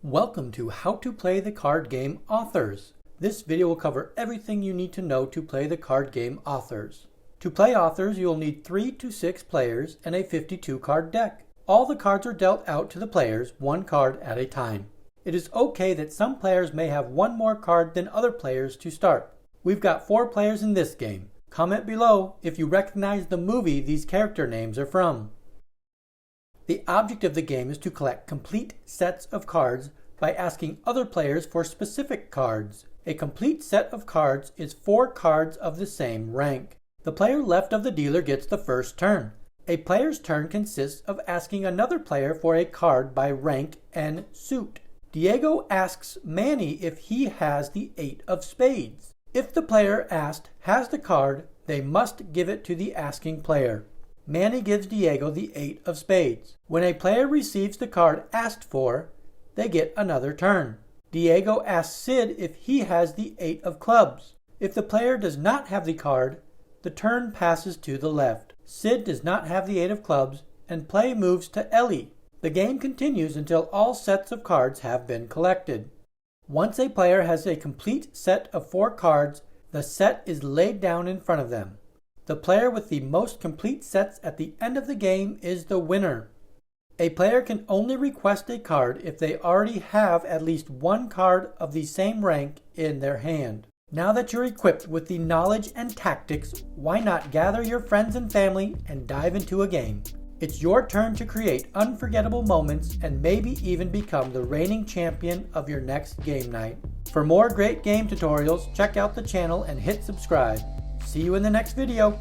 Welcome to How to Play the Card Game Authors. This video will cover everything you need to know to play the card game Authors. To play Authors, you'll need 3 to 6 players and a 52 card deck. All the cards are dealt out to the players, one card at a time. It is okay that some players may have one more card than other players to start. We've got 4 players in this game. Comment below if you recognize the movie these character names are from. The object of the game is to collect complete sets of cards by asking other players for specific cards. A complete set of cards is 4 cards of the same rank. The player left of the dealer gets the first turn. A player's turn consists of asking another player for a card by rank and suit. Diego asks Manny if he has the 8 of spades. If the player asked has the card, they must give it to the asking player. Manny gives Diego the 8 of spades. When a player receives the card asked for, they get another turn. Diego asks Sid if he has the 8 of clubs. If the player does not have the card, the turn passes to the left. Sid does not have the 8 of clubs, and play moves to Ellie. The game continues until all sets of cards have been collected. Once a player has a complete set of 4 cards, the set is laid down in front of them. The player with the most complete sets at the end of the game is the winner. A player can only request a card if they already have at least one card of the same rank in their hand. Now that you're equipped with the knowledge and tactics, why not gather your friends and family and dive into a game? It's your turn to create unforgettable moments and maybe even become the reigning champion of your next game night. For more great game tutorials, check out the channel and hit subscribe. See you in the next video.